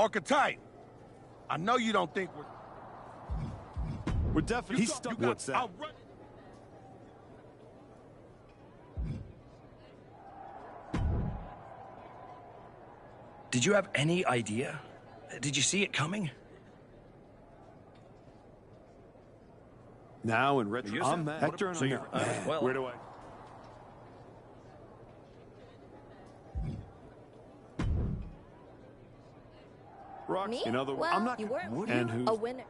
Archetype, I know you don't think we're definitely stuck. What's that? Did you have any idea? Did you see it coming? Now in retro, I'm Hector and I'm well. Where do I? Rock, Me? in other words, well, I'm not. You weren't And who's a winner.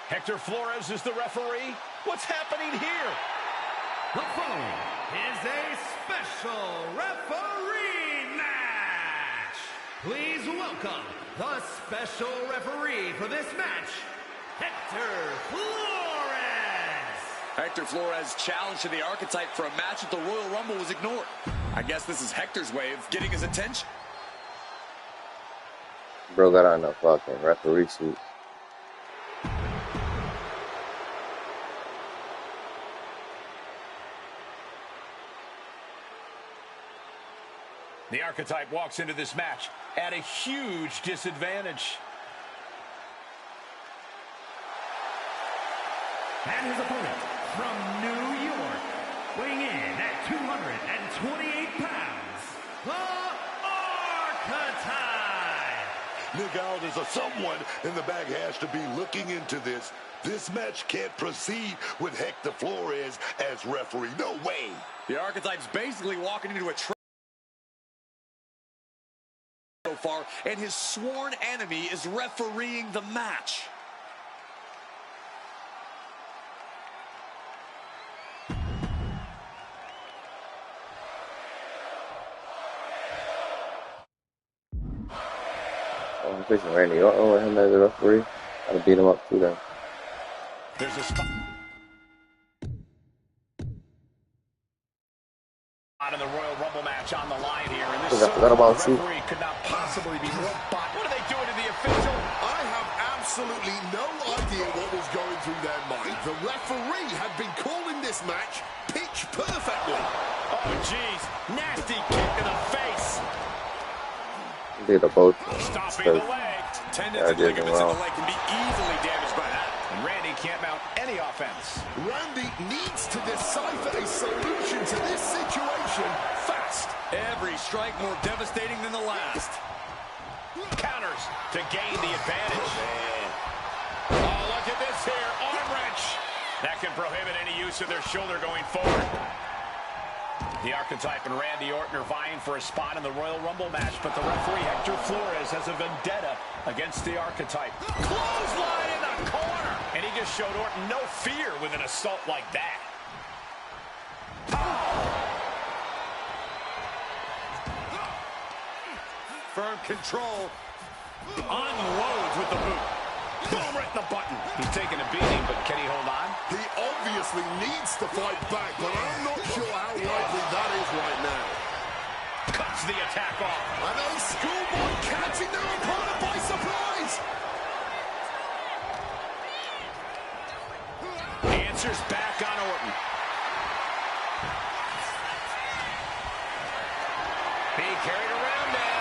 Hector Flores is the referee. What's happening here? The following is a special referee match. Please welcome the special referee for this match, Hector Flores. Hector Flores' challenge to the Archetype for a match at the Royal Rumble was ignored. I guess this is Hector's way of getting his attention. Bro got on a fucking referee suit. The Archetype walks into this match at a huge disadvantage. And his opponent from New York, weighing in at 228 pounds, the Archetype. Look out, there's someone in the back has to be looking into this. This match can't proceed with Hector Flores as referee. No way. The Archetype's basically walking into a trap so far, and his sworn enemy is refereeing the match. I'm fixing Randy Orton with him as a referee. I'll beat him up too then. There's a spot in the Royal Rumble match on the line here, and this referee could not possibly be more bot. What are they doing to the official? I have absolutely no idea what was going through their mind. The referee had been calling this match pitch perfectly. Oh, jeez. Nasty kick to the face. Did a both. Stopping the leg. Tendons and ligaments in the leg can be easily damaged by that. And Randy can't mount any offense. Randy needs to decipher a solution to this situation fast. Every strike more devastating than the last. Counters to gain the advantage. Oh, look at this here. Arm wrench. That can prohibit any use of their shoulder going forward. The Archetype and Randy Orton are vying for a spot in the Royal Rumble match, but the referee, Hector Flores, has a vendetta against the Archetype. Clothesline in the corner! And he just showed Orton no fear with an assault like that. Firm control. Unloads with the boot. Boom, right in the button. He's taking a beating, but can he hold on? He obviously needs to fight back, but I'm not sure how likely that is right now. Cuts the attack off. And a schoolboy catching their opponent by surprise. Answers back on Orton. Being carried around now.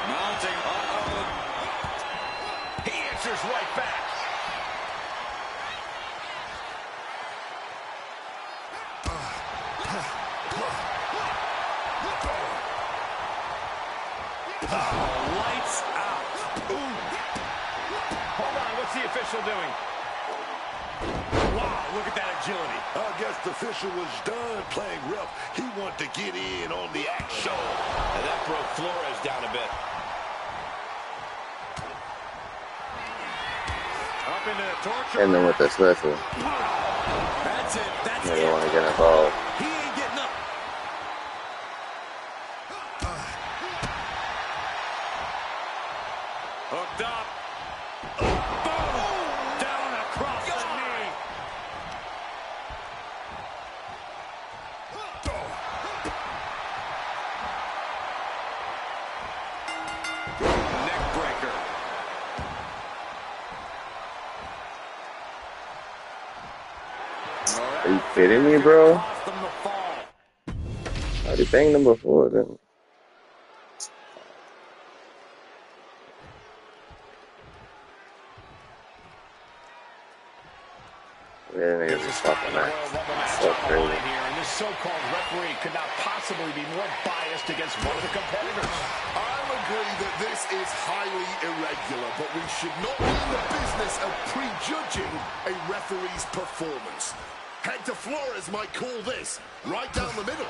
Mounting. He answers right back. Lights out. Hold on, what's the official doing? Wow, look at that agility. I guess the official was done playing rough. He wanted to get in on the action. And that broke Flores down a bit. Up into the torture. And then with the special. That's it. That's They it. want to get involved. He ain't getting up. Hooked up. Boom! Down across the knee. Neck breaker. Are you kidding me, bro? I already banged him before, then. Yeah, niggas is fucking that. So crazy. And this so-called referee could not possibly be more biased against one of the competitors. I'll agree that this is highly irregular, but we should not be in the business of prejudging a referee's performance. Hector Flores might call this right down the middle.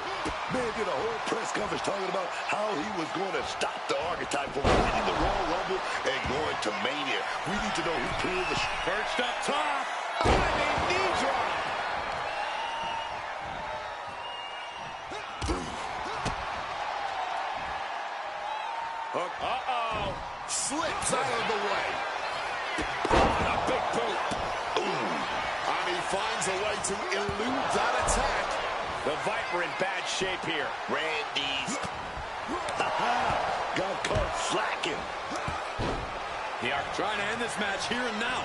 Man did a whole press conference talking about how he was going to stop the Archetype from winning the Royal Rumble and going to Mania. We need to know who pulled the... Perched up top. Knee drop. Hook. Uh-oh. Slips out of the way. A big boot. And he finds a way to elude that attack. The Viper in bad shape here. Randy's... got caught slacking. They are trying to end this match here and now.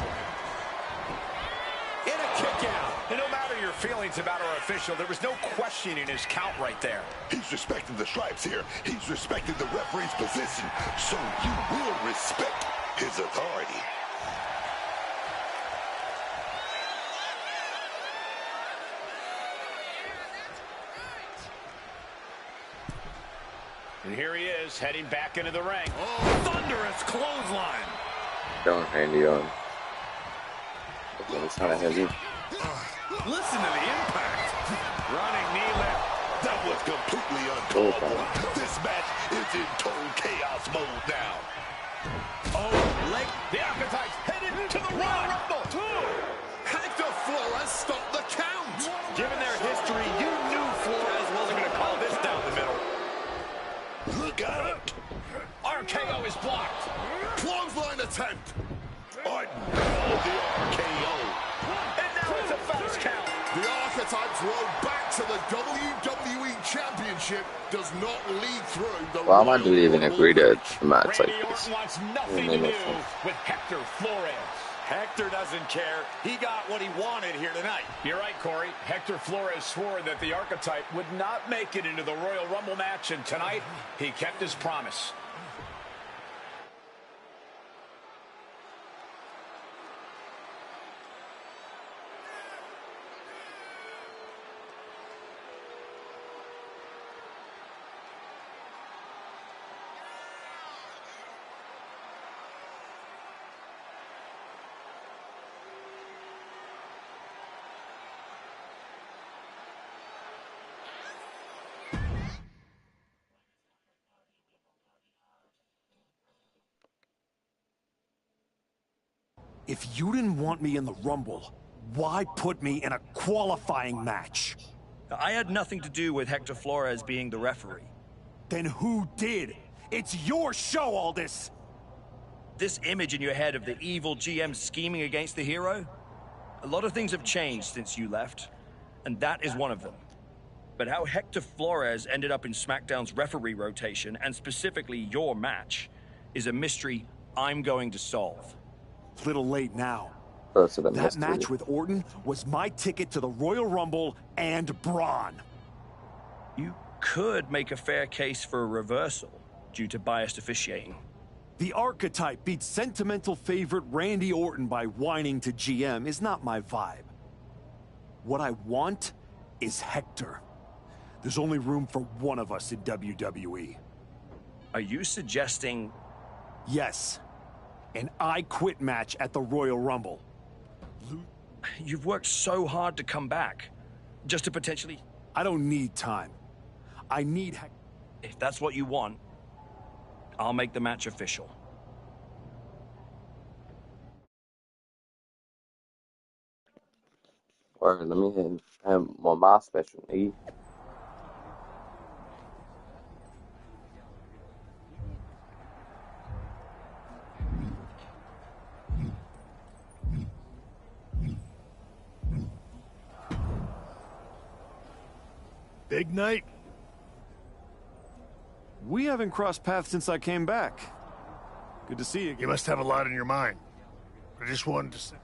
In a kick out. And no matter your feelings about our official, there was no questioning his count right there. He's respecting the stripes here. He's respecting the referee's position. So you will respect his authority. And here he is, heading back into the ring. Oh, thunderous clothesline. Don't Randy on. It's kind of heavy. Listen to the impact. Running knee lift. That was completely uncalled for. This match is in total chaos mode now. Oh, leg. The Archetypes headed to the Royal Rumble. Hector Flores stopped the count. Given their history, you knew Flores wasn't going to call this down the middle. Look out. RKO is blocked. Clothesline attempt. Orton called the RKO. And now it's a fast count. The Archetypes road back to the WWE Championship does not lead through the Why am I Royal even Rumble agree to match. a match like Randy this? Orton wants nothing to do with Hector Flores. Hector doesn't care. He got what he wanted here tonight. You're right, Corey. Hector Flores swore that the Archetype would not make it into the Royal Rumble match, and tonight he kept his promise. If you didn't want me in the Rumble, why put me in a qualifying match? I had nothing to do with Hector Flores being the referee. Then who did? It's your show, all this! This image in your head of the evil GM scheming against the hero? A lot of things have changed since you left, and that is one of them. But how Hector Flores ended up in SmackDown's referee rotation, and specifically your match, is a mystery I'm going to solve. Little late now. So the That match with Orton was my ticket to the Royal Rumble and Braun. You could make a fair case for a reversal due to biased officiating. The Archetype beat sentimental favorite Randy Orton by whining to GM is not my vibe. What I want is Hector. There's only room for one of us in WWE. Are you suggesting... Yes. An I Quit match at the Royal Rumble. You've worked so hard to come back, just to potentially... I don't need time. I need Hector. If that's what you want, I'll make the match official. Or let me have my special need. Big night? We haven't crossed paths since I came back. Good to see you again. You must have a lot in your mind. I just wanted to say...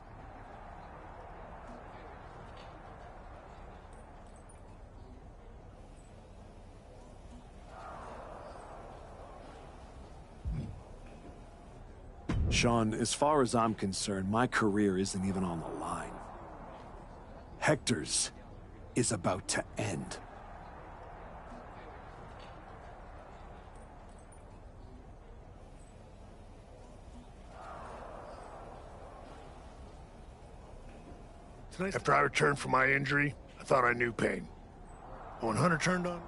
Sean, as far as I'm concerned, my career isn't even on the line. Hector's is about to end. Tonight, after I returned from my injury, I thought I knew pain. But when Hunter turned on...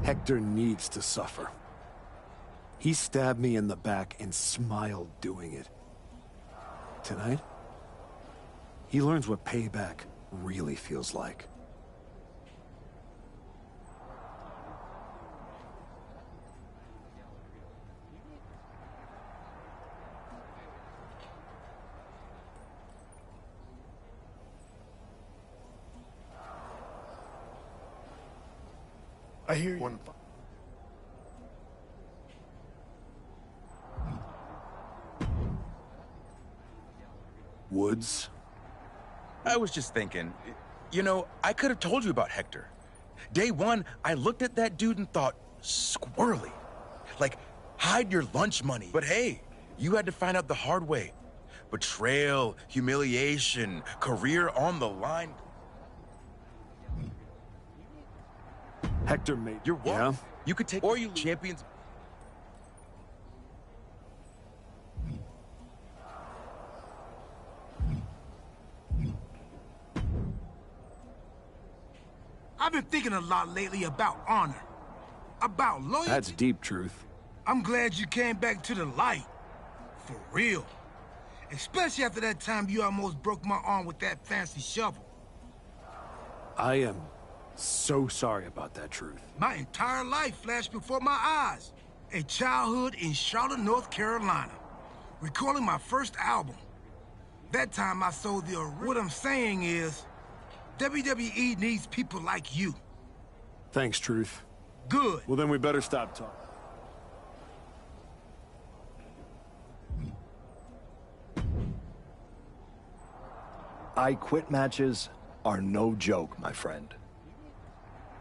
Hector needs to suffer. He stabbed me in the back and smiled doing it. Tonight, he learns what payback really feels like. I hear you. Woods? I was just thinking, you know, I could have told you about Hector. Day one, I looked at that dude and thought, squirrely. Like, hide your lunch money. But hey, you had to find out the hard way. Betrayal, humiliation, career on the line. Hector made... You're what? Yeah? You could take... Or you champions... I've been thinking a lot lately about honor, about loyalty. That's deep, Truth. I'm glad you came back to the light, for real. Especially after that time you almost broke my arm with that fancy shovel. I am so sorry about that, Truth. My entire life flashed before my eyes. A childhood in Charlotte, North Carolina, recording my first album. That time I sold the original. What I'm saying is, WWE needs people like you. Thanks, Truth. Good. Well, then we better stop talking. I quit matches are no joke, my friend.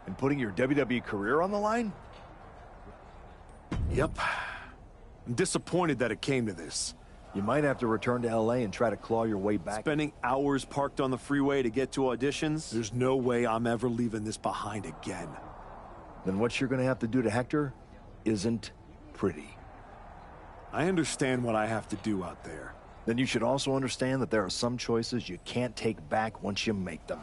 And putting your WWE career on the line? Yep. I'm disappointed that it came to this. You might have to return to LA and try to claw your way back. Spending hours parked on the freeway to get to auditions? There's no way I'm ever leaving this behind again. Then what you're gonna have to do to Hector isn't pretty. I understand what I have to do out there. Then you should also understand that there are some choices you can't take back once you make them.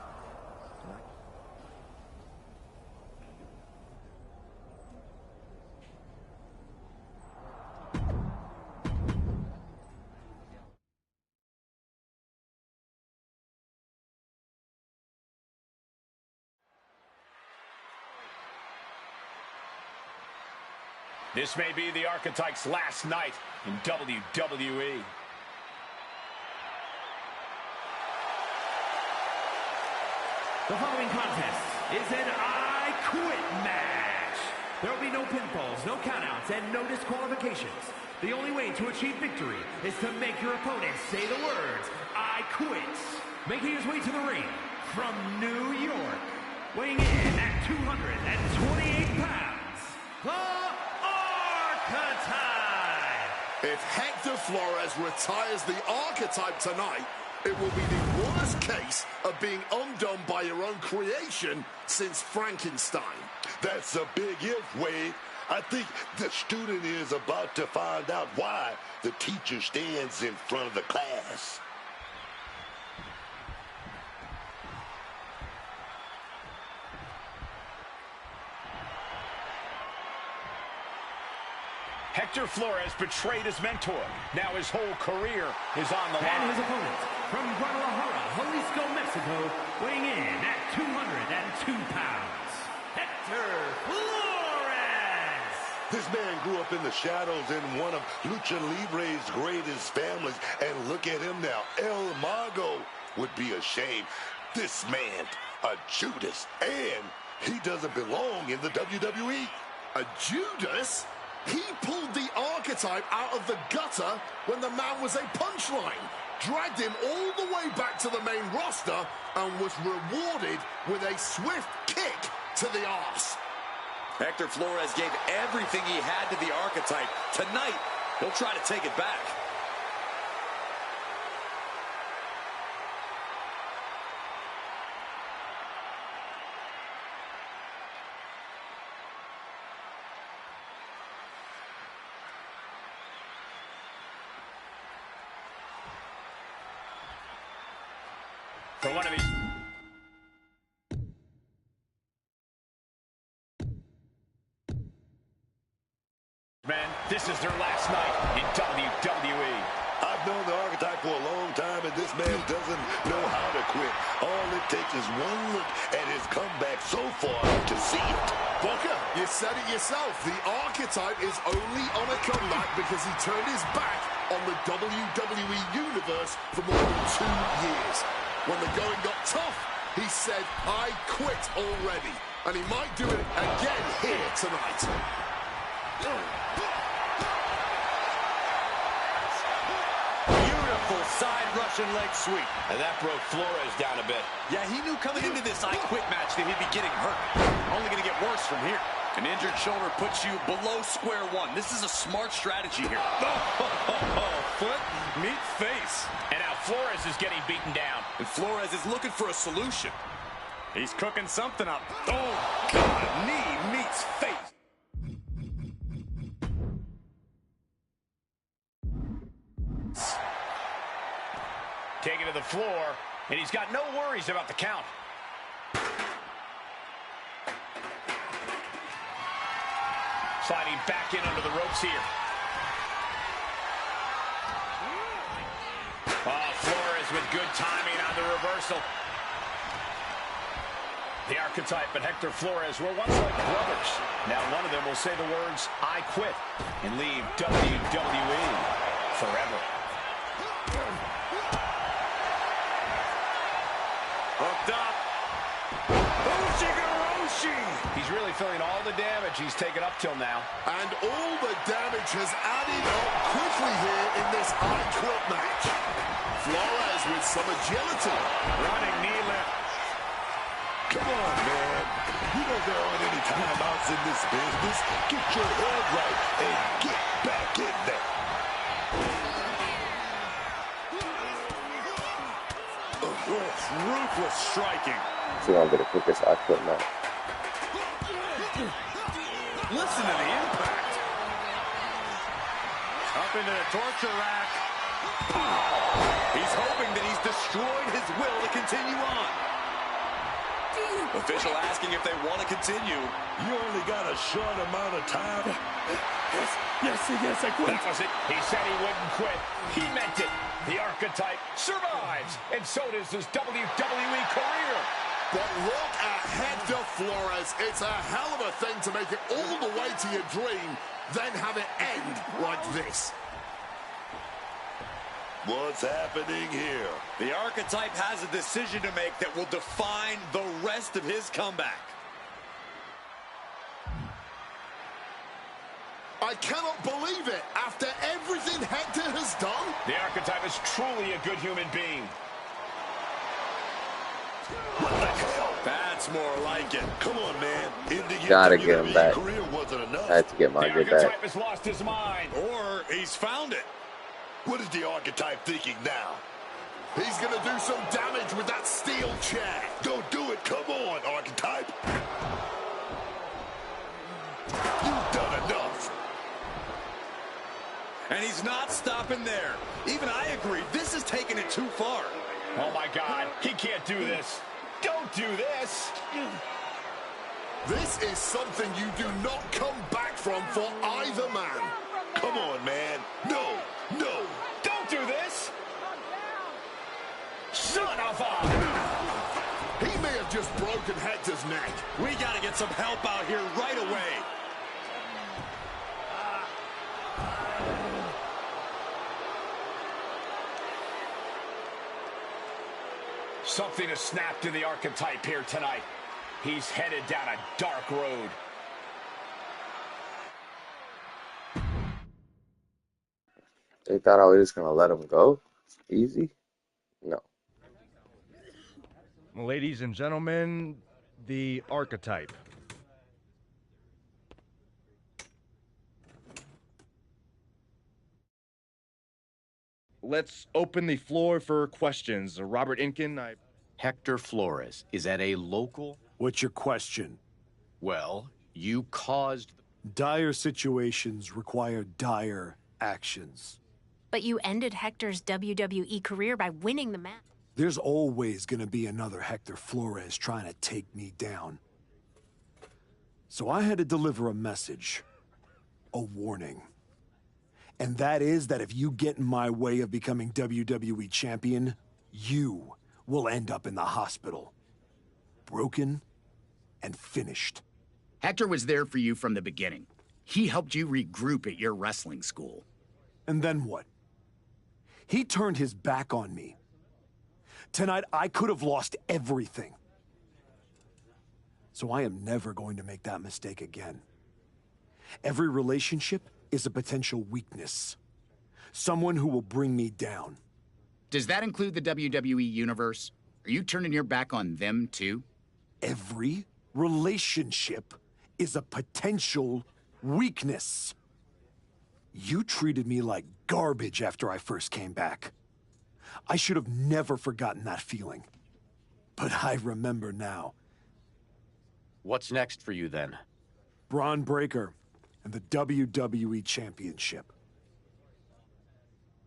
This may be the Archetype's last night in WWE. The following contest is an I Quit match. There will be no pinfalls, no countouts, and no disqualifications. The only way to achieve victory is to make your opponent say the words, I quit. Making his way to the ring from New York, weighing in at 228 pounds, the Archetype. If Hector Flores retires the Archetype tonight, it will be the worst case of being undone by your own creation since Frankenstein. That's a big if, Wade. I think the student is about to find out why the teacher stands in front of the class. Hector Flores betrayed his mentor. Now his whole career is on the line. And his opponent from Guadalajara, Jalisco, Mexico, weighing in at 202 pounds, Hector Flores. This man grew up in the shadows in one of Lucha Libre's greatest families, and look at him now, El Mago. would be a shame. This man, a Judas, and he doesn't belong in the WWE. A Judas? He pulled the archetype out of the gutter when the man was a punchline, dragged him all the way back to the main roster, and was rewarded with a swift kick to the arse. Hector Flores gave everything he had to the archetype. Tonight, he'll try to take it back. For one of his... Men, this is their last night in WWE. I've known the archetype for a long time, and this man doesn't know how to quit. All it takes is one look at his comeback so far to see it. Booker, you said it yourself. The archetype is only on a comeback because he turned his back on the WWE Universe for more than 2 years. When the going got tough, he said, I quit already. And he might do it again here tonight. Beautiful side Russian leg sweep. And that broke Flores down a bit. Yeah, he knew coming into this I Quit match that he'd be getting hurt. Only going to get worse from here. An injured shoulder puts you below square one. This is a smart strategy here. Foot meet face. And now Flores is getting beaten down. And Flores is looking for a solution. He's cooking something up. Oh, God, knee meets face. Taken to the floor, and he's got no worries about the count. Sliding back in under the ropes here. Oh, Flores with good timing on the reversal. The archetype and Hector Flores were once like brothers. Now one of them will say the words, I quit, and leave WWE forever. Hooked up. He's really feeling all the damage he's taken up till now. And all the damage has added up quickly here in this I Quit match. Flores with some agility. Running knee lift. Come on, man. You know there aren't any timeouts in this business. Get your head right and get back in there. Ruthless striking. See, I'm gonna put this I Quit match. Listen to the impact. Up into the torture rack. He's hoping that he's destroyed his will to continue on. Official asking if they want to continue. You only got a short amount of time. Yes, I quit. That was it. He said he wouldn't quit. He meant it. The archetype survives, and so does his WWE career. But look at Hector Flores. It's a hell of a thing to make it all the way to your dream, then have it end like this. What's happening here? The archetype has a decision to make that will define the rest of his comeback. I cannot believe it. After everything Hector has done. The archetype is truly a good human being. What the hell? That's more like it. Come on, man. Gotta get him back. Career wasn't enough. I had to get my get back. The archetype has lost his mind. Or he's found it. What is the archetype thinking now? He's going to do some damage with that steel chair. Don't do it. Come on, archetype. You've done enough. And he's not stopping there. Even I agree. This is taking it too far. Oh, my God. He can't do this. Don't do this. This is something you do not come back from for either man. Come on, man. No. Don't do this. Son of a... He may have just broken Hector's neck. We got to get some help out here right away. Something to snap to the archetype here tonight. He's headed down a dark road. They thought I was just gonna let him go? Easy? No. Ladies and gentlemen, the archetype. Let's open the floor for questions. Robert Inkin, Hector Flores, is that a local? What's your question? Well, you caused... Dire situations require dire actions. But you ended Hector's WWE career by winning the match. There's always gonna be another Hector Flores trying to take me down. So I had to deliver a message. A warning. And that is that if you get in my way of becoming WWE champion, you will end up in the hospital. Broken and finished. Hector was there for you from the beginning. He helped you regroup at your wrestling school. And then what? He turned his back on me. Tonight, I could have lost everything. So I am never going to make that mistake again. Every relationship is a potential weakness. Someone who will bring me down. Does that include the WWE Universe? Are you turning your back on them, too? Every relationship is a potential weakness. You treated me like garbage after I first came back. I should have never forgotten that feeling. But I remember now. What's next for you, then? Braun Breaker and the WWE Championship.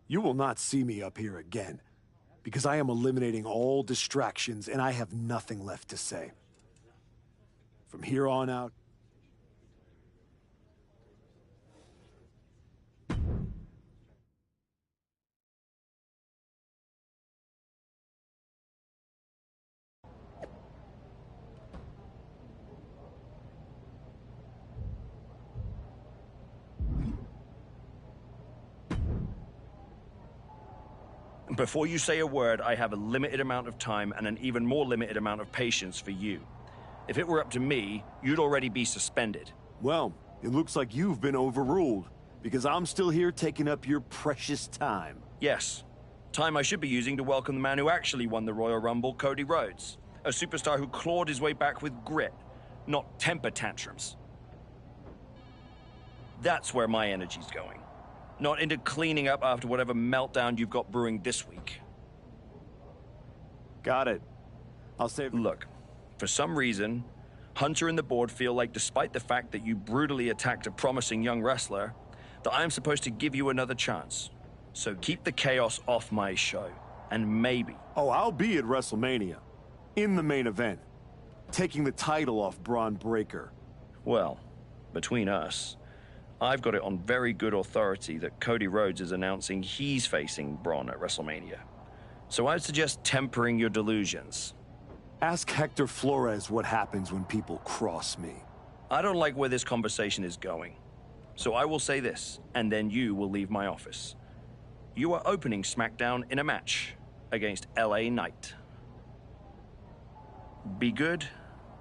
You will not see me up here again, because I am eliminating all distractions and I have nothing left to say. From here on out, before you say a word, I have a limited amount of time and an even more limited amount of patience for you. If it were up to me, you'd already be suspended. well, it looks like you've been overruled, because I'm still here taking up your precious time. Yes. Time I should be using to welcome the man who actually won the Royal Rumble, Cody Rhodes. A superstar who clawed his way back with grit, not temper tantrums. That's where my energy's going. Not into cleaning up after whatever meltdown you've got brewing this week. Got it. I'll save... Look, for some reason, Hunter and the board feel like despite the fact that you brutally attacked a promising young wrestler, that I am supposed to give you another chance. So keep the chaos off my show, and maybe... Oh, I'll be at WrestleMania. In the main event. Taking the title off Braun Breaker. Well, between us, I've got it on very good authority that Cody Rhodes is announcing he's facing Braun at WrestleMania. So I'd suggest tempering your delusions. Ask Hector Flores what happens when people cross me. I don't like where this conversation is going. So I will say this, and then you will leave my office. You are opening SmackDown in a match against LA Knight. Be good?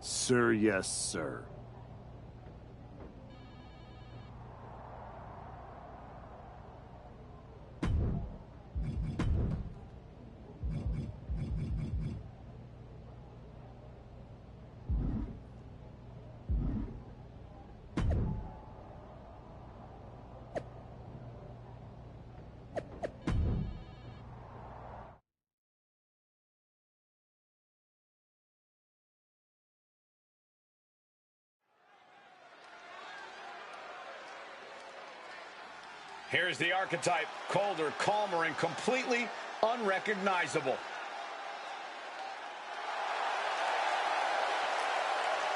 Sir, yes, sir. Here's the archetype, colder, calmer, and completely unrecognizable.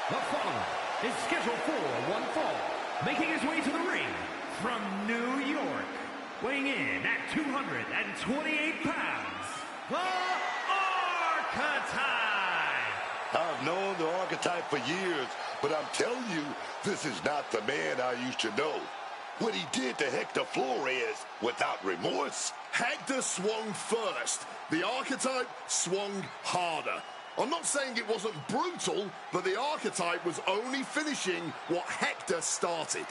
The following is scheduled for one fall, making his way to the ring from New York, weighing in at 228 pounds, the Archetype! I've known the archetype for years, but I'm telling you, this is not the man I used to know. what he did to Hector Flores without remorse? Hector swung first. The Archetype swung harder. I'm not saying it wasn't brutal, but the Archetype was only finishing what Hector started.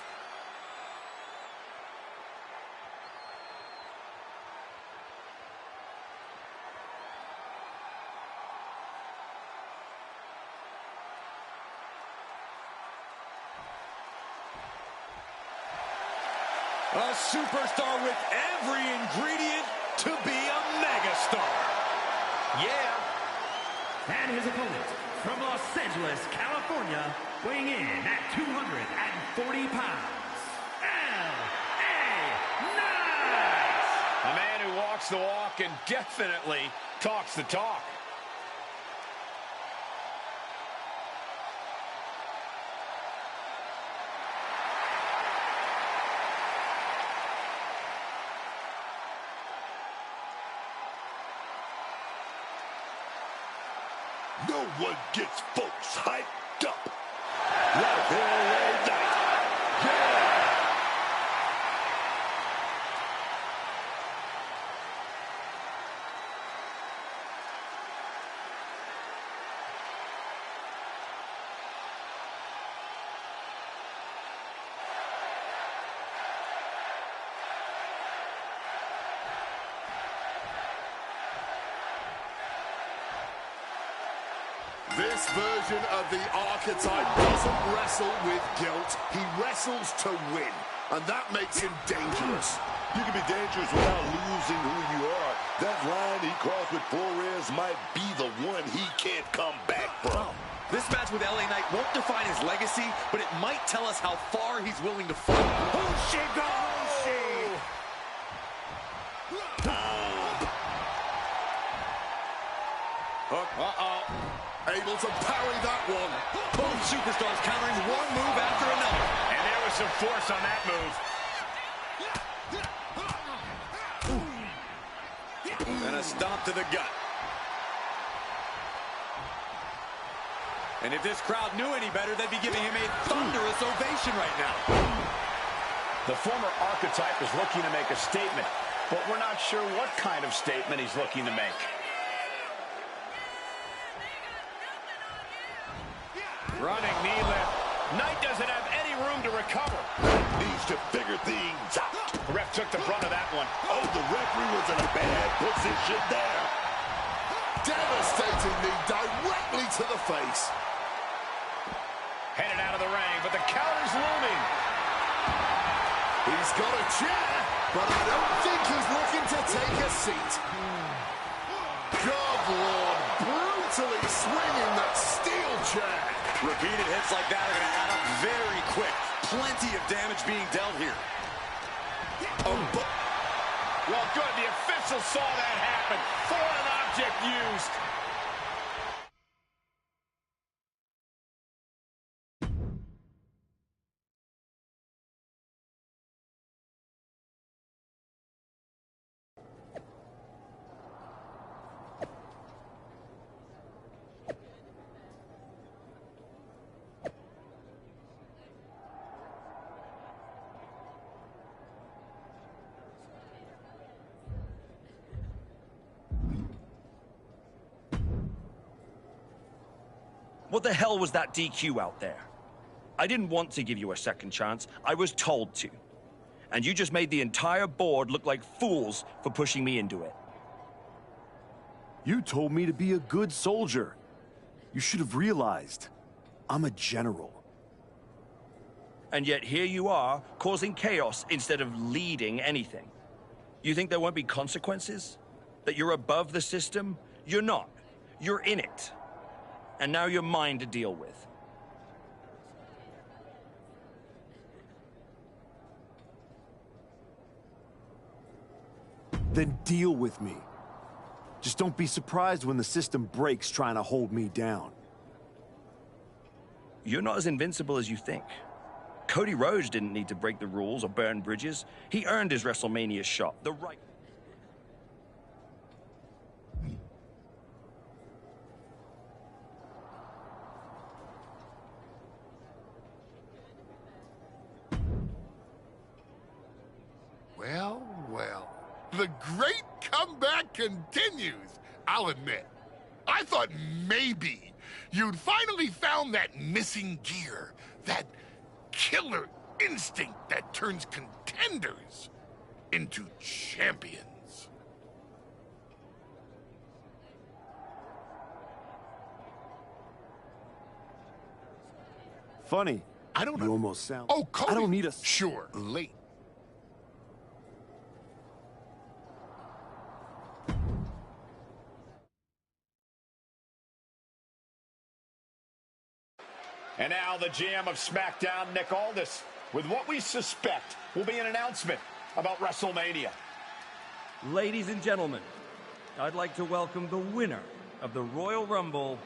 A superstar with every ingredient to be a megastar. Yeah. And his opponent from Los Angeles, California, weighing in at 240 pounds, L.A. Knight. A man who walks the walk and definitely talks the talk. No one gets folks hyped up like LA Knight. Yeah! This version of the Archetype doesn't wrestle with guilt. He wrestles to win, and that makes him dangerous. You can be dangerous without losing who you are. That line he crossed with Flores might be the one he can't come back from. This match with LA Knight won't define his legacy, but it might tell us how far he's willing to fall. Uh-oh. Able to parry that one. Both superstars countering one move after another. And there was some force on that move. And a stomp to the gut. And if this crowd knew any better, they'd be giving him a thunderous ovation right now. The former Archetype is looking to make a statement, but we're not sure what kind of statement he's looking to make. Running knee lift. Knight doesn't have any room to recover. Needs to figure things out. The ref took the brunt of that one. Oh, the referee was in a bad position there. Devastating knee directly to the face. Headed out of the ring, but the counter's looming. He's got a chair, but I don't think he's looking to take a seat. Good Lord, brutally swinging that steel chair. Repeated hits like that are going to add up very quick. Plenty of damage being dealt here. Well, good. The official saw that happen. Foreign object used. What the hell was that DQ out there? I didn't want to give you a second chance. I was told to. And you just made the entire board look like fools for pushing me into it. You told me to be a good soldier. You should have realized. I'm a general. And yet here you are, causing chaos instead of leading anything. You think there won't be consequences? That you're above the system? You're not. You're in it. And now you're mine to deal with. Then deal with me. Just don't be surprised when the system breaks trying to hold me down. You're not as invincible as you think. Cody Rhodes didn't need to break the rules or burn bridges. He earned his WrestleMania shot. The right... The great comeback continues, I'll admit. I thought maybe you'd finally found that missing gear, that killer instinct that turns contenders into champions. Funny. I don't know. You almost sound... Oh, Cody. I don't need a... Sure, late. And now the GM of SmackDown, Nick Aldis, with what we suspect will be an announcement about WrestleMania. Ladies and gentlemen, I'd like to welcome the winner of the Royal Rumble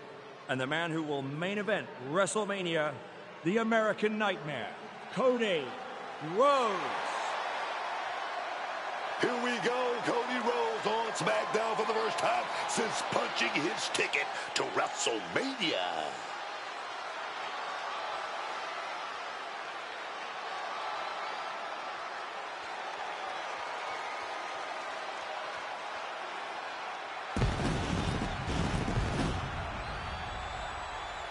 and the man who will main event WrestleMania, the American Nightmare, Cody Rhodes. Here we go, Cody Rhodes on SmackDown for the first time since punching his ticket to WrestleMania.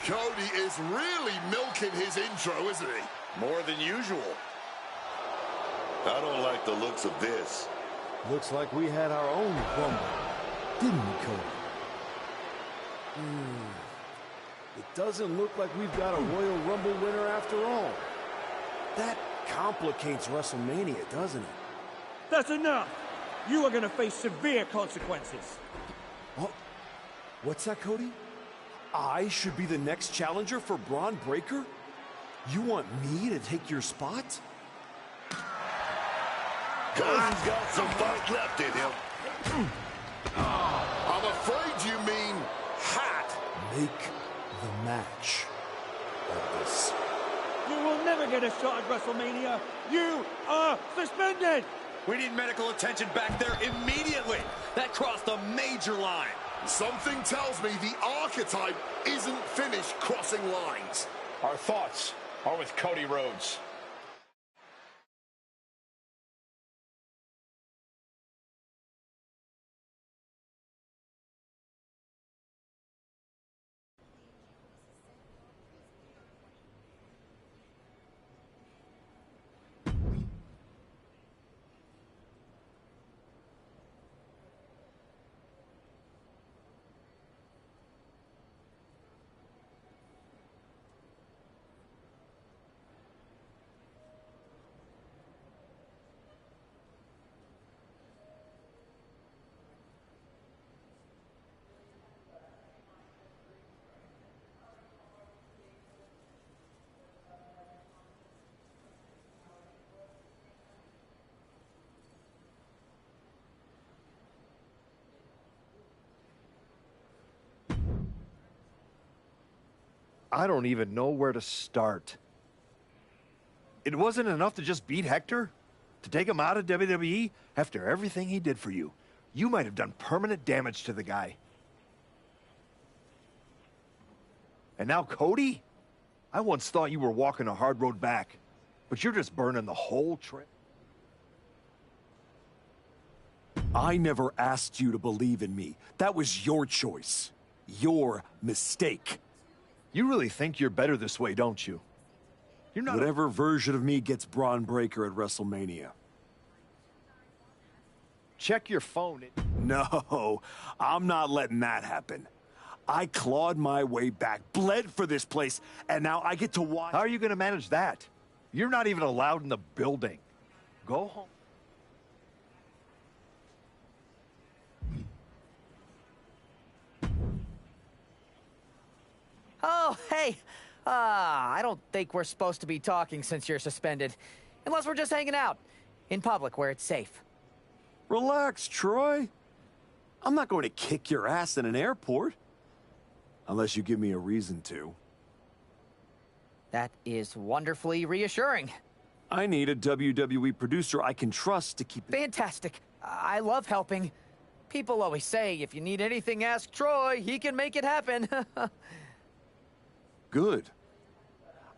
Cody is really milking his intro, isn't he? More than usual. I don't like the looks of this. Looks like we had our own Rumble, didn't we, Cody? It doesn't look like we've got a Royal Rumble winner after all. That complicates WrestleMania, doesn't it? That's enough! You are going to face severe consequences. Oh, what's that, Cody? I should be the next challenger for Braun Breaker? You want me to take your spot? Cody's got some fight left in him. I'm afraid you mean hot. Make the match of this. You will never get a shot at WrestleMania. You are suspended. We need medical attention back there immediately. That crossed a major line. Something tells me the archetype isn't finished crossing lines. Our thoughts are with Cody Rhodes. I don't even know where to start. It wasn't enough to just beat Hector? To take him out of WWE after everything he did for you? You might have done permanent damage to the guy. And now Cody? I once thought you were walking a hard road back, but you're just burning the whole trip. I never asked you to believe in me. That was your choice. Your mistake. You really think you're better this way, don't you? You're not. Whatever version of me gets Braun Breaker at WrestleMania. Check your phone. No, I'm not letting that happen. I clawed my way back, bled for this place, and now I get to watch. How are you going to manage that? You're not even allowed in the building. Go home. Oh, hey. I don't think we're supposed to be talking since you're suspended. Unless we're just hanging out. In public, where it's safe. Relax, Troy. I'm not going to kick your ass in an airport. Unless you give me a reason to. That is wonderfully reassuring. I need a WWE producer I can trust to keep it... Fantastic. I love helping. People always say, if you need anything, ask Troy. He can make it happen. Good.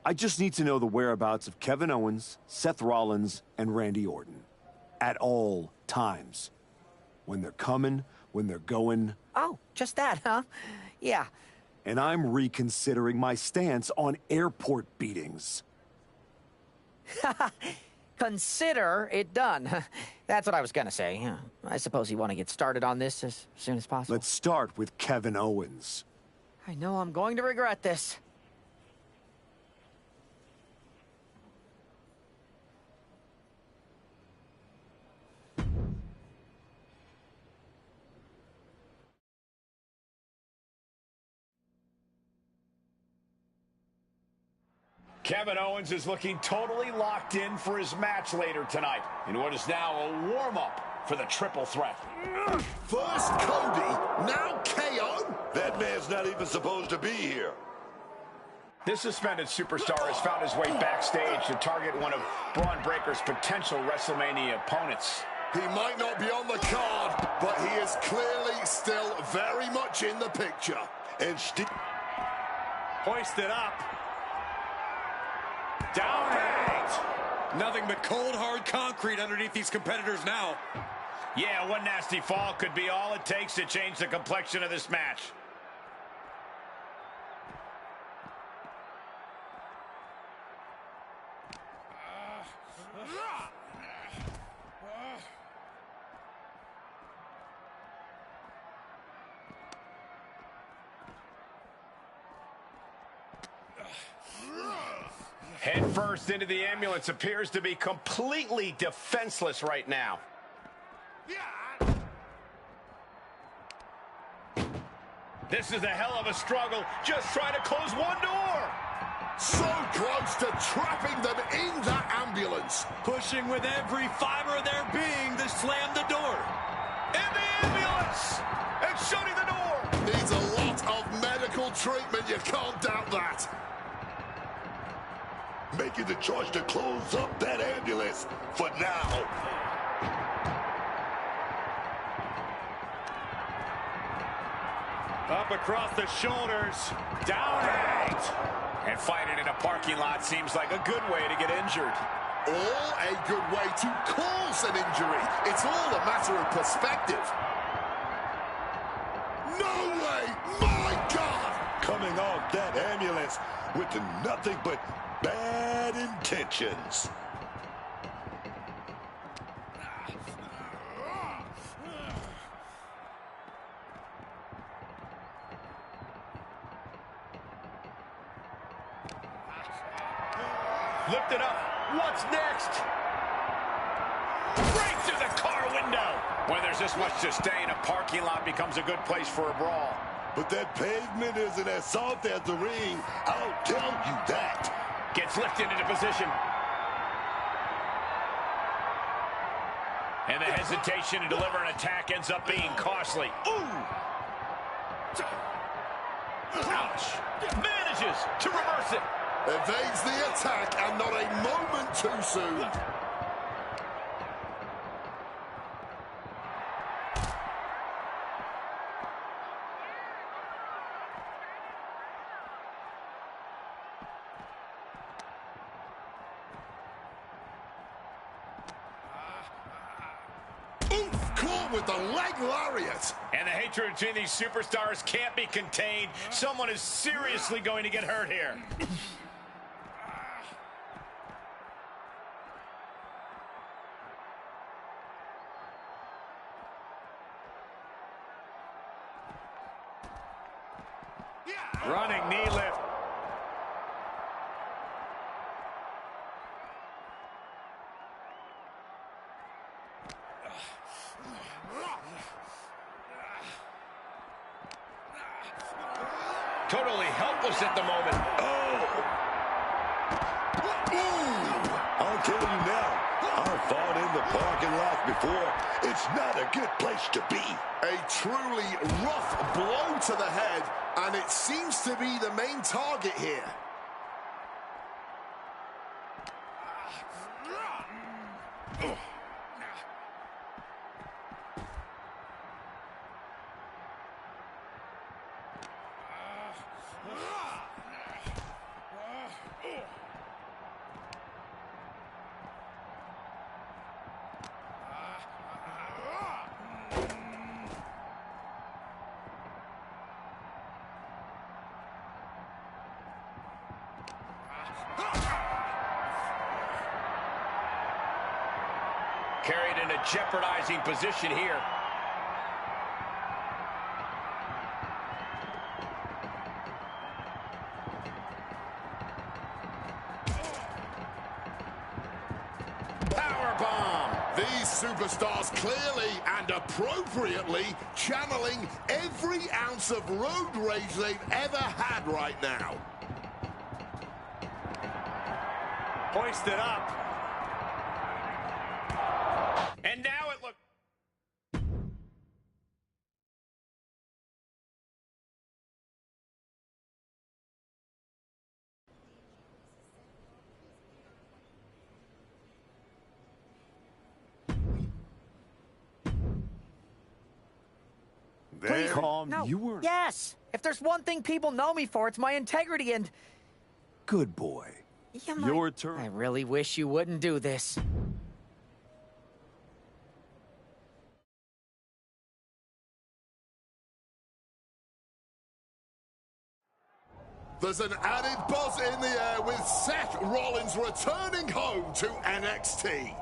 I just need to know the whereabouts of Kevin Owens, Seth Rollins, and Randy Orton. At all times. When they're coming, when they're going. Oh, just that, huh? Yeah. And I'm reconsidering my stance on airport beatings. Consider it done. That's what I was gonna say. I suppose you want to get started on this as soon as possible. Let's start with Kevin Owens. I know I'm going to regret this. Kevin Owens is looking totally locked in for his match later tonight in what is now a warm-up for the triple threat. First Cody, now KO? That man's not even supposed to be here. This suspended superstar has found his way backstage to target one of Braun Breaker's potential WrestleMania opponents. He might not be on the card, but he is clearly still very much in the picture. And hoisted up. Down. Nothing but cold, hard concrete underneath these competitors now. Yeah, one nasty fall could be all it takes to change the complexion of this match. Head first into the ambulance, appears to be completely defenseless right now. This is a hell of a struggle, just trying to close one door. So close to trapping them in that ambulance. Pushing with every fiber of their being to slam the door. In the ambulance! And shutting the door! Needs a lot of medical treatment, you can't doubt that. Making the choice to close up that ambulance for now. Up across the shoulders. Down and out. And fighting in a parking lot seems like a good way to get injured. Or a good way to cause an injury. It's all a matter of perspective. No way! My God! Coming off that ambulance with nothing but bad intentions. Lift it up. What's next? Right through the car window. When there's this much to stay in, a parking lot becomes a good place for a brawl. But that pavement isn't as soft as the ring. I'll tell you that. Gets lifted into position. And the hesitation to deliver an attack ends up being costly. Ooh! Ouch! Manages to reverse it. Evades the attack, and not a moment too soon. Caught with the leg lariat. And the hatred between these superstars can't be contained. Someone is seriously going to get hurt here. Running knee lift. Totally helpless at the moment. Oh! Ooh! I'll tell you now, I've fought in the parking lot before. It's not a good place to be. A truly rough blow to the head, and it seems to be the main target here. Carried in a jeopardizing position here. These superstars clearly and appropriately channeling every ounce of road rage they've ever had right now. Hoisted up. And now it looks... Please, Calm, no. you were... Yes! If there's one thing people know me for, it's my integrity and... Good boy. Yeah, Your turn. I really wish you wouldn't do this. There's an added buzz in the air with Seth Rollins returning home to NXT.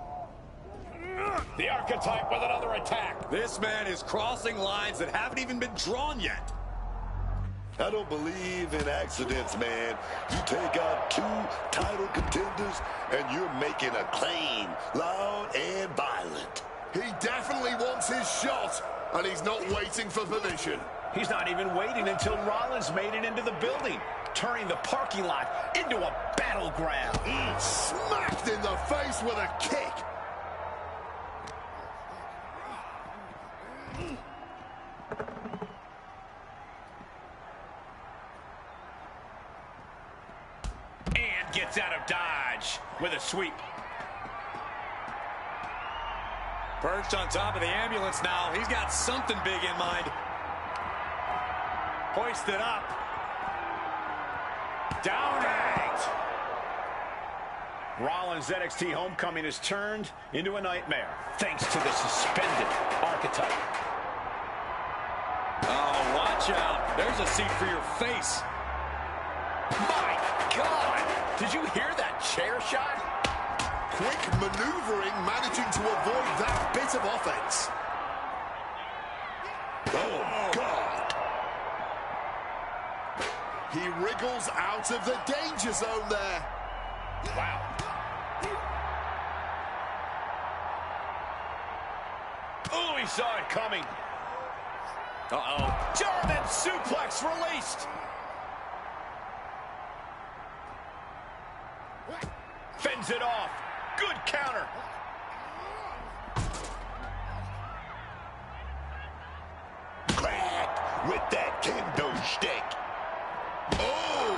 The Archetype with another attack. This man is crossing lines that haven't even been drawn yet. I don't believe in accidents, man. You take out 2 title contenders, and you're making a claim, loud and violent. He definitely wants his shot, and he's not waiting for permission. He's not even waiting until Rollins made it into the building, turning the parking lot into a battleground. Smacked in the face with a kick. And gets out of dodge with a sweep. Perched on top of the ambulance now. He's got something big in mind. Hoisted up. Down and Rollins' NXT homecoming has turned into a nightmare thanks to the suspended Archetype. Oh, watch out. There's a seat for your face. My God! Did you hear that chair shot? Quick maneuvering, managing to avoid that bit of offense. Oh, God. He wriggles out of the danger zone there. Wow. Oh, he saw it coming. Uh-oh. German suplex released. Fends it off. Good counter. Crack with that kendo stick. Oh!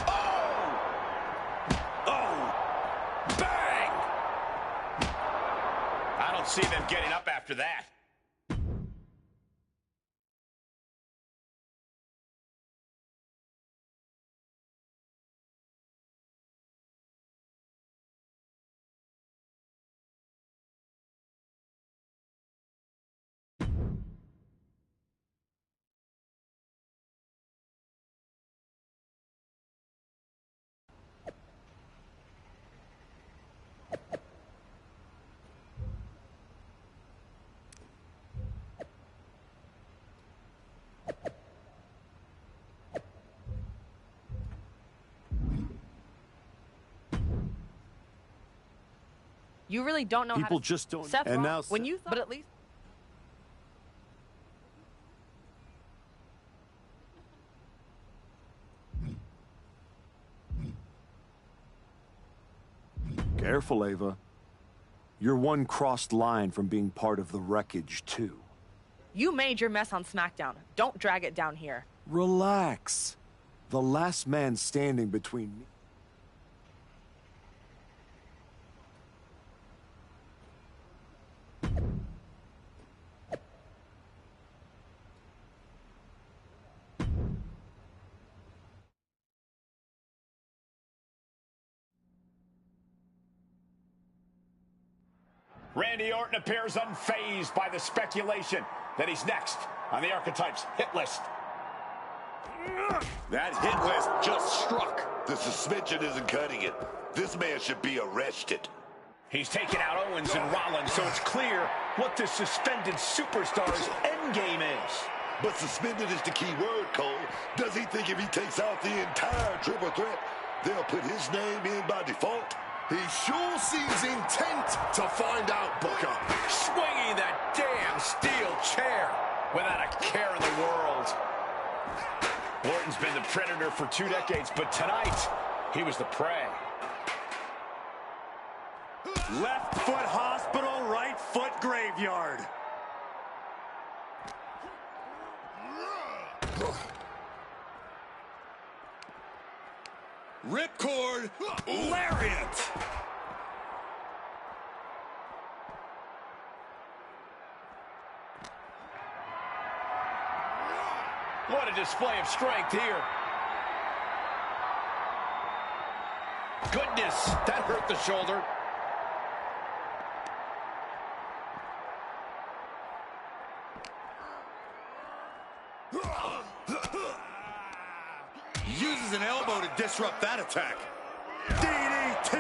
Oh! Oh! Bang! I don't see them getting up after that. You really don't know People how to... just don't... Seth, and now... when you thought... But at least... Careful, Ava. You're one crossed line from being part of the wreckage, too. You made your mess on SmackDown. Don't drag it down here. Relax. The last man standing between me... Randy Orton appears unfazed by the speculation that he's next on the Archetype's hit list. That hit list just struck. The suspension isn't cutting it. This man should be arrested. He's taken out Owens and Rollins, so it's clear what the suspended superstar's endgame is. But suspended is the key word, Cole. Does he think if he takes out the entire triple threat, they'll put his name in by default? He sure seems intent to find out, Booker. Swinging that damn steel chair without a care in the world. Orton's been the predator for 2 decades, but tonight, he was the prey. Left foot hospital, right foot graveyard. Ripcord, Lariat. What a display of strength here. Goodness, that hurt the shoulder. Uses an elbow to disrupt that attack. DDT.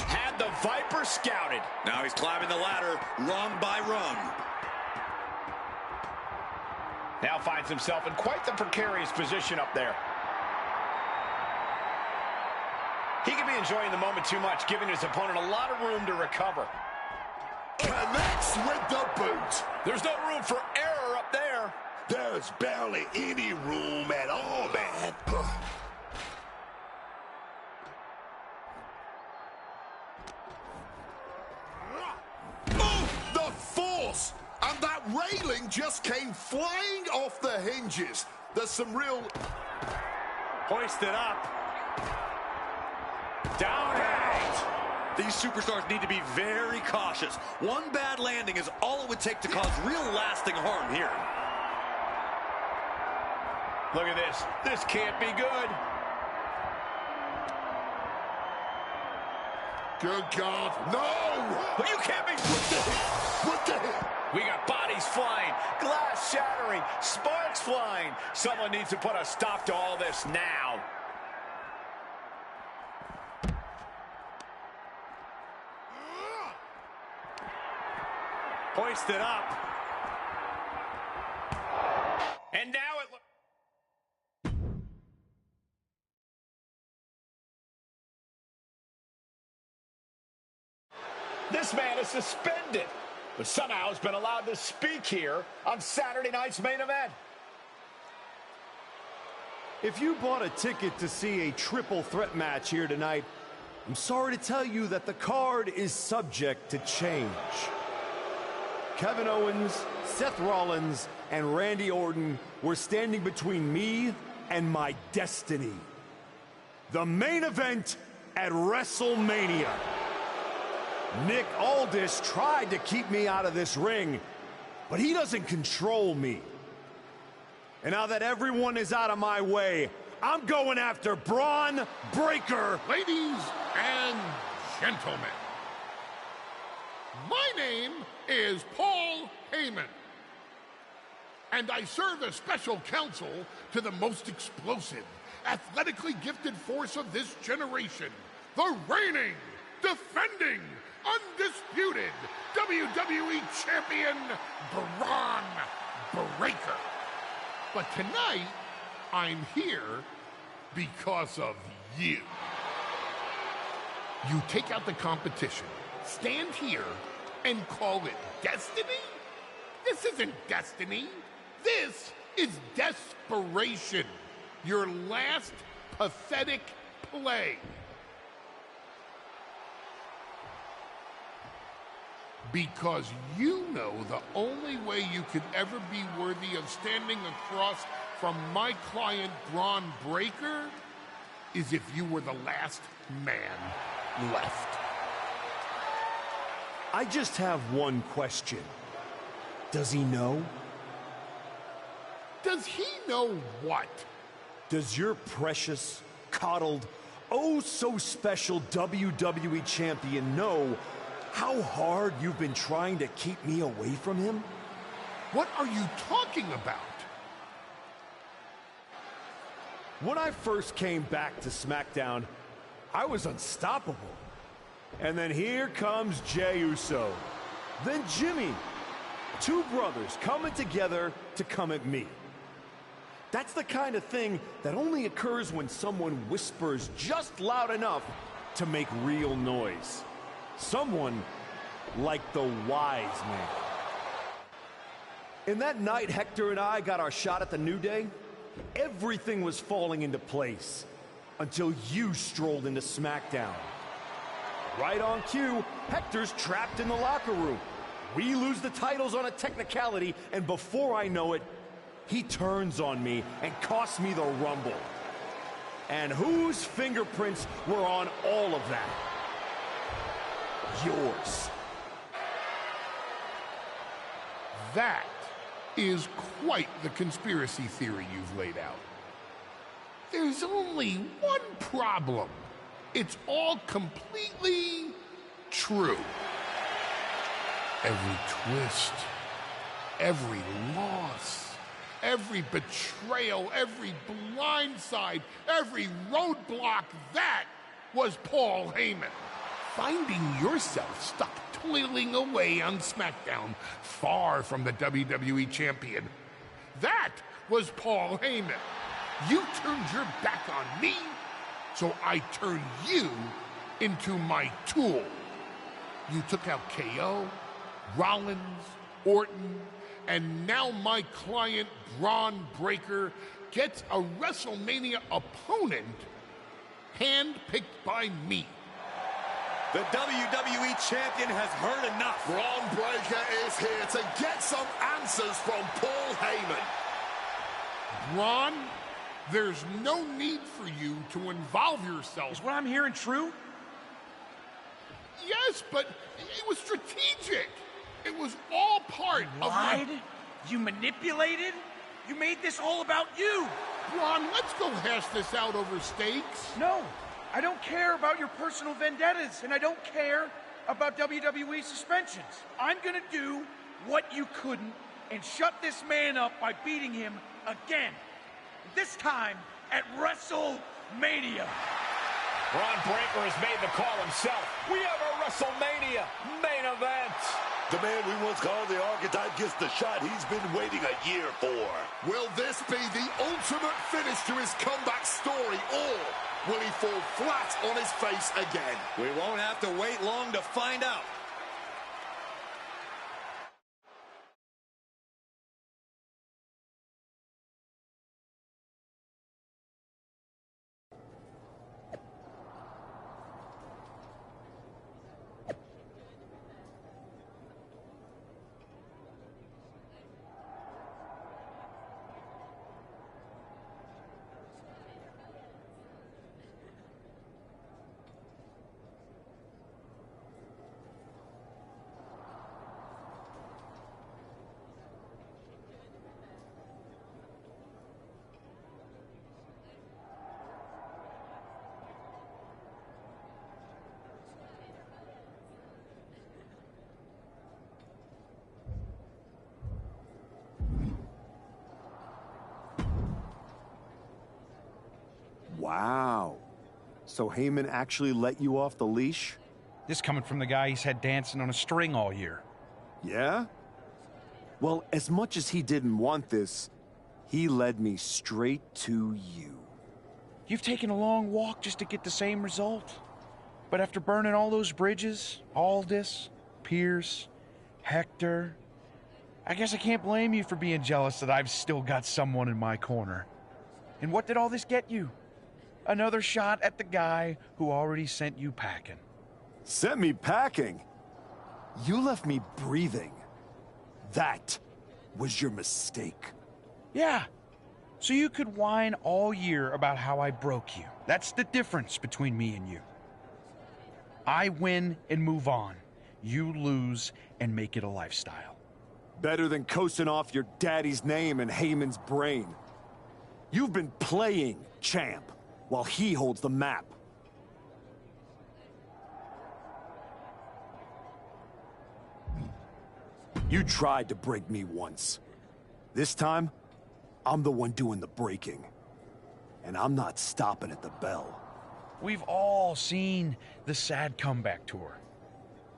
Had the Viper scouted. Now he's climbing the ladder, rung by rung. Now finds himself in quite the precarious position up there. He could be enjoying the moment too much, giving his opponent a lot of room to recover. Connects with the boot. There's no room for error up there. There's barely any room at all, man. The force! And that railing just came flying off the hinges. There's some real... Hoist it up. Down out. These superstars need to be very cautious. One bad landing is all it would take to cause real lasting harm here. Look at this. This can't be good. Good God. No! Well, you can't be... What the hell? We got bodies flying, glass shattering, sparks flying. Someone needs to put a stop to all this now. Hoist it up. And now it looks... This man is suspended, but somehow has been allowed to speak here on Saturday night's main event. If you bought a ticket to see a triple threat match here tonight, I'm sorry to tell you that the card is subject to change. Kevin Owens, Seth Rollins, and Randy Orton were standing between me and my destiny. The main event at WrestleMania. Nick Aldis tried to keep me out of this ring, but he doesn't control me. And now that everyone is out of my way, I'm going after Braun Breaker. Ladies and gentlemen, my name is Paul Heyman, and I serve as special counsel to the most explosive, athletically gifted force of this generation, the reigning, defending, undisputed WWE Champion, Braun Breaker. But tonight, I'm here because of you. You take out the competition, stand here, and call it destiny? This isn't destiny. This is desperation. Your last pathetic play. Because you know the only way you could ever be worthy of standing across from my client, Braun Breaker, is if you were the last man left. I just have one question. Does he know? Does he know what? Does your precious, coddled, oh so special WWE champion know how hard you've been trying to keep me away from him? What are you talking about? When I first came back to SmackDown, I was unstoppable. And then here comes Jey Uso. Then Jimmy. Two brothers coming together to come at me. That's the kind of thing that only occurs when someone whispers just loud enough to make real noise. Someone like the wise man. And that night Hector and I got our shot at the New Day, everything was falling into place until you strolled into SmackDown. Right on cue, Hector's trapped in the locker room. We lose the titles on a technicality, and before I know it, he turns on me and costs me the Rumble. And whose fingerprints were on all of that? Yours. That is quite the conspiracy theory you've laid out. There's only one problem. It's all completely true. Every twist, every loss, every betrayal, every blindside, every roadblock, that was Paul Heyman. Finding yourself stuck toiling away on SmackDown, far from the WWE champion, that was Paul Heyman. You turned your back on me, so I turned you into my tool. You took out KO, Rollins, Orton, and now my client, Braun Breaker, gets a WrestleMania opponent handpicked by me. The WWE champion has heard enough. Braun Breaker is here to get some answers from Paul Heyman. Braun, there's no need for you to involve yourself. Is what I'm hearing true? Yes, but it was strategic. It was all part of... Lied? You manipulated? You made this all about you. Braun, let's go hash this out over stakes. No, I don't care about your personal vendettas, and I don't care about WWE suspensions. I'm gonna do what you couldn't and shut this man up by beating him again. This time at WrestleMania. Braun Breaker has made the call himself. We have a WrestleMania main event. The man we once called the Archetype gets the shot he's been waiting a year for. Will this be the ultimate finish to his comeback story, or will he fall flat on his face again? We won't have to wait long to find out. Wow. So Heyman actually let you off the leash? This coming from the guy he's had dancing on a string all year. Yeah? Well, as much as he didn't want this, he led me straight to you. You've taken a long walk just to get the same result. But after burning all those bridges, Aldis, Pierce, Hector, I guess I can't blame you for being jealous that I've still got someone in my corner. And what did all this get you? Another shot at the guy who already sent you packing. Sent me packing? You left me breathing. That was your mistake. Yeah. So you could whine all year about how I broke you. That's the difference between me and you. I win and move on. You lose and make it a lifestyle. Better than coasting off your daddy's name in Heyman's brain. You've been playing champ while he holds the map. You tried to break me once. This time, I'm the one doing the breaking. and I'm not stopping at the bell. We've all seen the sad comeback tour.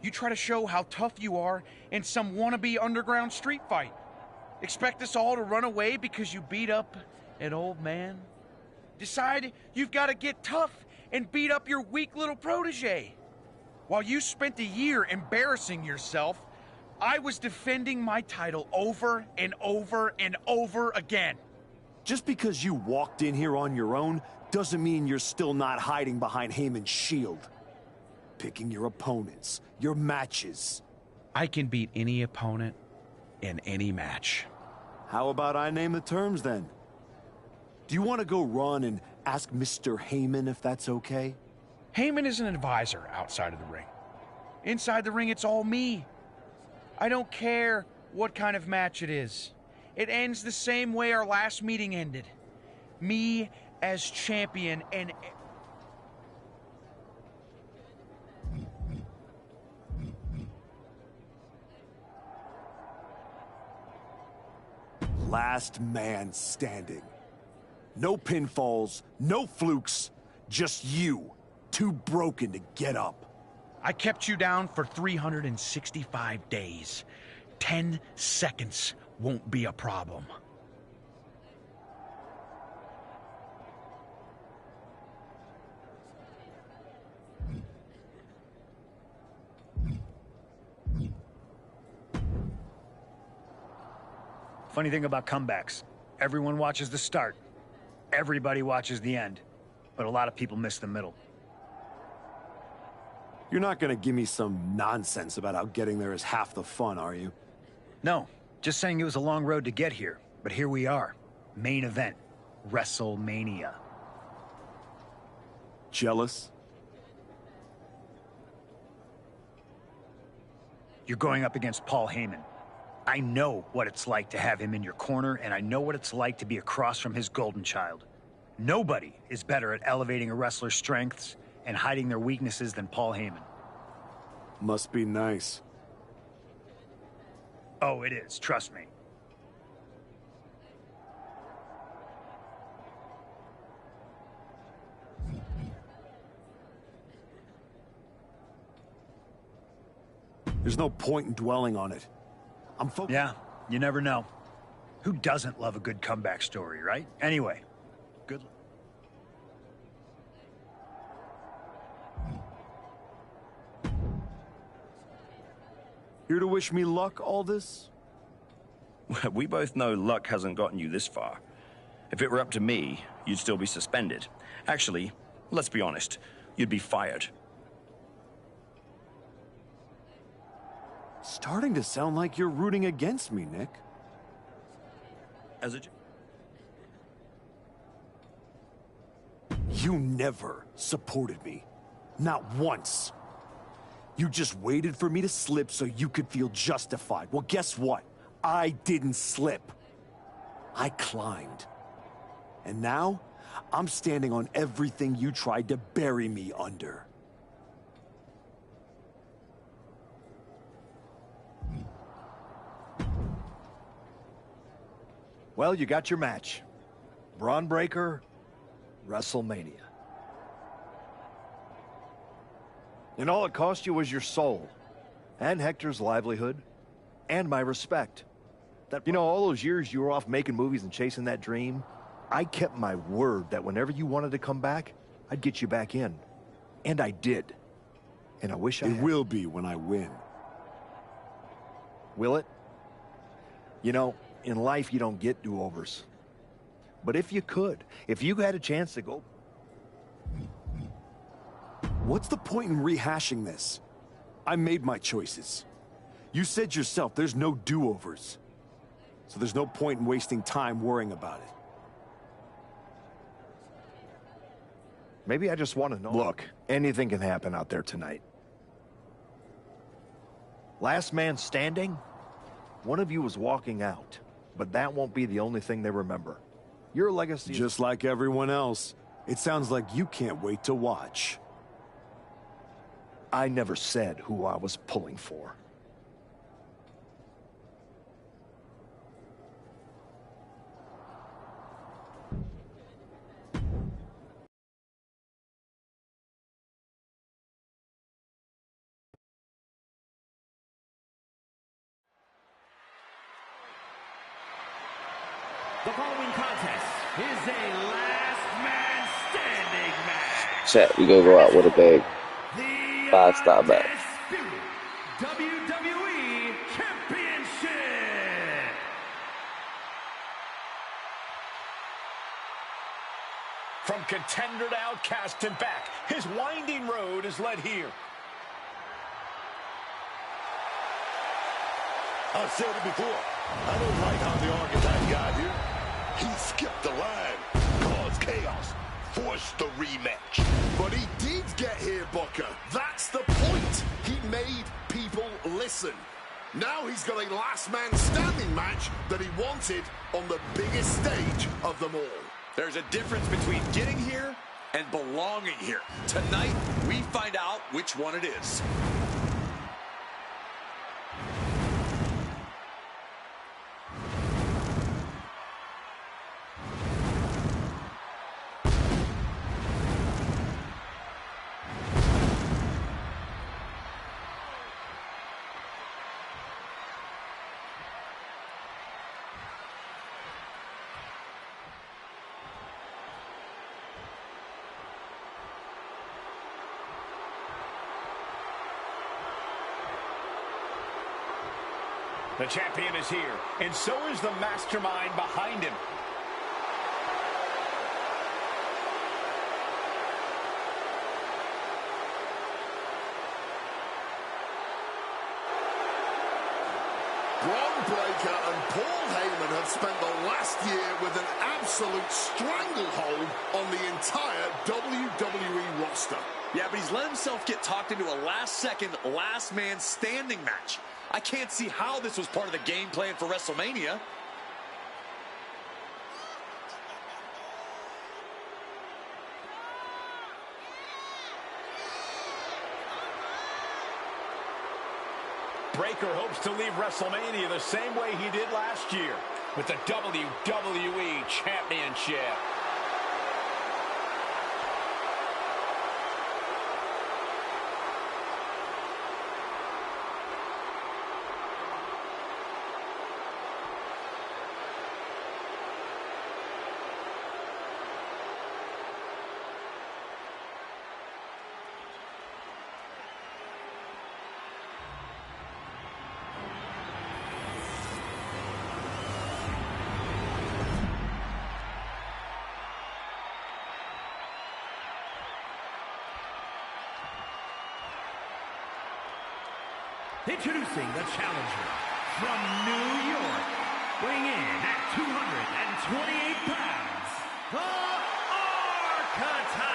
You try to show how tough you are in some wannabe underground street fight. Expect us all to run away because you beat up an old man? Decide you've got to get tough and beat up your weak little protege. While you spent a year embarrassing yourself, I was defending my title over and over and over again. Just because you walked in here on your own doesn't mean you're still not hiding behind Heyman's shield. Picking your opponents, your matches. I can beat any opponent in any match. How about I name the terms then? Do you want to go run and ask Mr. Heyman if that's okay? Heyman is an advisor outside of the ring. Inside the ring, it's all me. I don't care what kind of match it is. It ends the same way our last meeting ended. Me as champion and... Last man standing. No pinfalls, no flukes, just you, too broken to get up. I kept you down for 365 days. 10 seconds won't be a problem. Funny thing about comebacks, everyone watches the start. Everybody watches the end. But a lot of people miss the middle. You're not gonna give me some nonsense about how getting there is half the fun, are you? No, just saying it was a long road to get here. But here we are. Main event. WrestleMania. Jealous? You're going up against Paul Heyman. I know what it's like to have him in your corner, and I know what it's like to be across from his golden child. Nobody is better at elevating a wrestler's strengths and hiding their weaknesses than Paul Heyman. Must be nice. Oh, it is, trust me. There's no point in dwelling on it. I'm focused. Yeah, you never know. Who doesn't love a good comeback story, right? Anyway, good luck. Here to wish me luck, Aldous? We both know luck hasn't gotten you this far. If it were up to me, you'd still be suspended. Actually, let's be honest, you'd be fired. Starting to sound like you're rooting against me, Nick. As a... You never supported me. Not once. You just waited for me to slip so you could feel justified. Well, guess what? I didn't slip. I climbed. And now, I'm standing on everything you tried to bury me under. Well, you got your match. Braun Breaker, WrestleMania. And all it cost you was your soul, and Hector's livelihood, and my respect. That, you know, all those years you were off making movies and chasing that dream, I kept my word that whenever you wanted to come back, I'd get you back in. And I did. And I wish I had. It will be when I win. Will it? You know, in life you don't get do-overs. But if you could, if you had a chance to go... What's the point in rehashing this? I made my choices. You said yourself there's no do-overs. So there's no point in wasting time worrying about it. Maybe I just want to know. Look, anything can happen out there tonight. Last man standing? One of you was walking out. But that won't be the only thing they remember. Your legacy... Just like everyone else, it sounds like you can't wait to watch. I never said who I was pulling for. The following contest is a last man standing match. Chat, we gonna go out with a big 5-star match. WWE Championship. From contender to outcast and back, his winding road is led here. I've said it before. I don't like how the Archetype got here. He skipped the line, caused chaos, forced the rematch. But he did get here, Booker. That's the point. He made people listen. Now he's got a last man standing match that he wanted on the biggest stage of them all. There's a difference between getting here and belonging here. Tonight, we find out which one it is. The champion is here, and so is the mastermind behind him. Braun Breaker and Paul Heyman have spent the last year with an absolute stranglehold on the entire WWE roster. Yeah, but he's let himself get talked into a last-second, last-man standing match. I can't see how this was part of the game plan for WrestleMania. Breaker hopes to leave WrestleMania the same way he did last year, with the WWE Championship. Introducing the challenger from New York, weighing in at 228 pounds, the Archetype.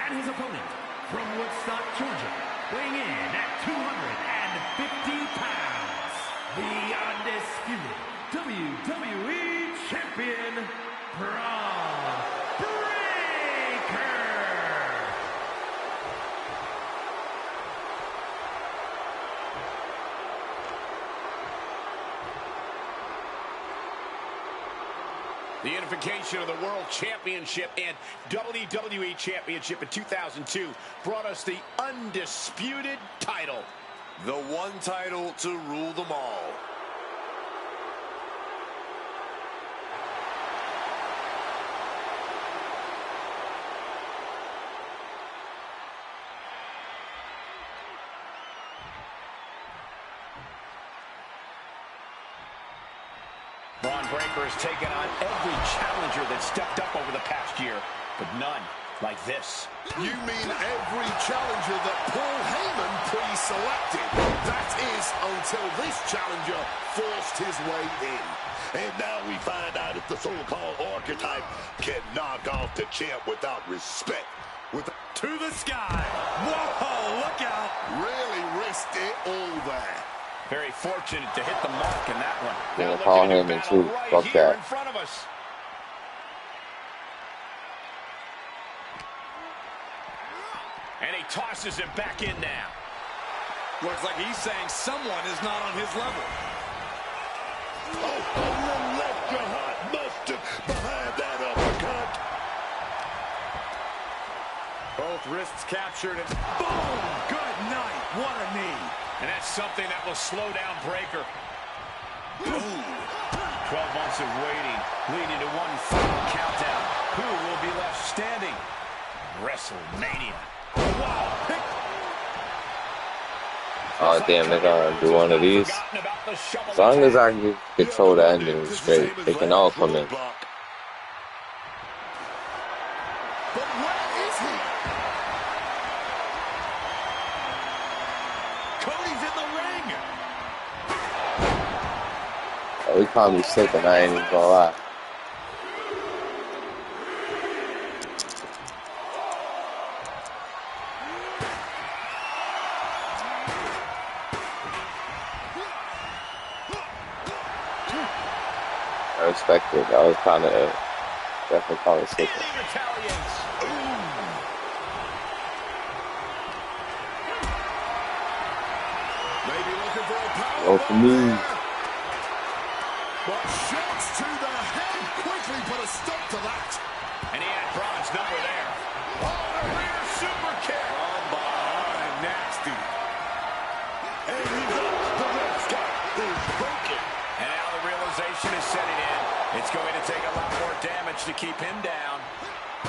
And his opponent from Woodstock, Georgia, weighing in at 250 pounds, the undisputed WWE Champion, Braun Breaker. The unification of the World Championship and WWE Championship in 2002 brought us the undisputed title. The one title to rule them all. Braun Breaker has taken on every challenger that stepped up over the past year, but none like this. You mean every challenger that Paul Heyman pre-selected? That is until this challenger forced his way in. And now we find out if the so-called Archetype can knock off the champ without respect. To the sky. Whoa, look out. Really risked it all there. Very fortunate to hit the mark in that one. Yeah, Now Paul looking at Heyman a too. battle right Fuck here that. in front of us. And he tosses him back in now. Looks like he's saying someone is not on his level. Oh, you left your hot mustard behind that uppercut. Both wrists captured and boom! Good night. What a knee. And that's something that will slow down Breaker. Ooh. 12 months of waiting, leading to one final countdown. Who will be left standing? WrestleMania. Wow. Oh damn, they're gonna do one of these. As long as I can control the ending straight, they can all come in. But where is he? Cody's in the ring. Oh, he called me sick and I ain't even gonna lie. I respect it. I was kind of definitely calling sick. Maybe looking for a power Go for me. But shots to the head quickly put a stop to that. And he had Braun's number there. Oh, a rear super kick. From behind, nasty. And he's up. The red sky is broken. And now the realization is setting in. It's going to take a lot more damage to keep him down.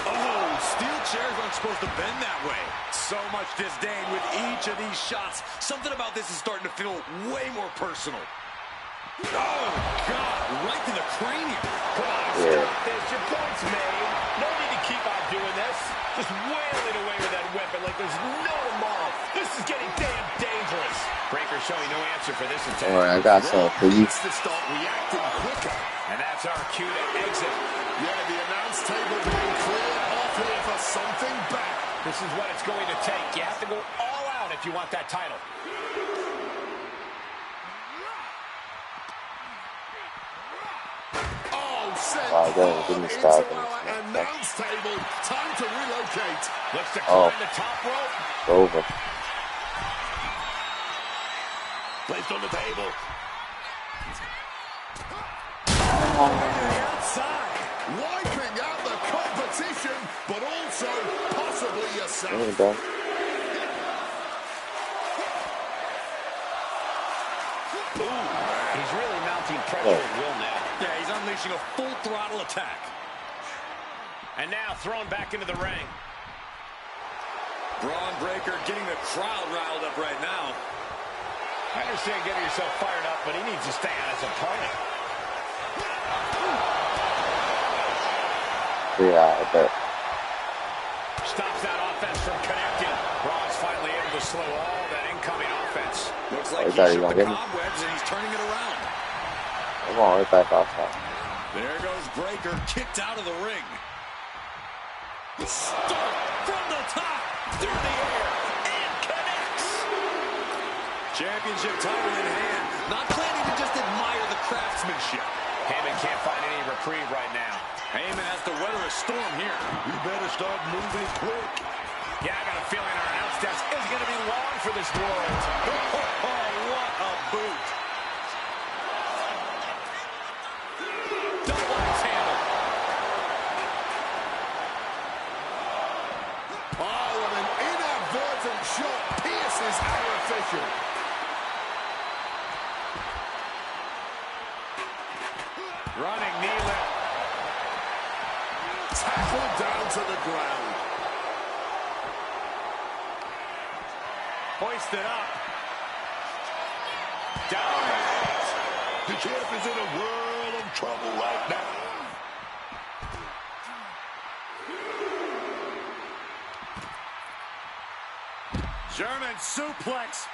Oh, steel chairs aren't supposed to bend that way. So much disdain with each of these shots. Something about this is starting to feel way more personal. Oh, God, right to the cranium. Come on, stop this. Your point's made. No need to keep on doing this. Just wailing away with that weapon like there's no tomorrow. This is getting damn dangerous. Breaker showing no answer for this attack. Alright, I got something for you. To start reacting quicker. And that's our cue to exit. Yeah, the announce table being cleared off here for something bad. This is what it's going to take. You have to go all out if you want that title. Wow, that didn't stop him. Announce table. Time to relocate. Looks to climb the top rope. It's over. Placed on the table. Outside. Wiping out the competition, but also possibly yourself. He's really mounting pressure at will now. Yeah, he's unleashing a full throttle attack. And now thrown back into the ring. Braun Breaker getting the crowd riled up right now. I understand getting yourself fired up, but he needs to stay on his opponent. Yeah, I bet. Stops that offense from connecting. Braun's finally able to slow all that incoming offense. Looks like he shook the cobwebs and he's turning it around. Come on, right back outside. There goes Breaker, kicked out of the ring. Start from the top, through the air, and connects. Championship title in hand. Not planning to just admire the craftsmanship. Heyman can't find any reprieve right now. Heyman has to weather a storm here. You better start moving quick. Yeah, I got a feeling our announce desk isn't going to be long for this world. Oh, what a boot. Double axe handle. Oh, and an inadvertent shot pierces our official. Running knee lift. Tackled down to the ground. Hoisted up. Down. The champ is in a world of trouble right now. German suplex.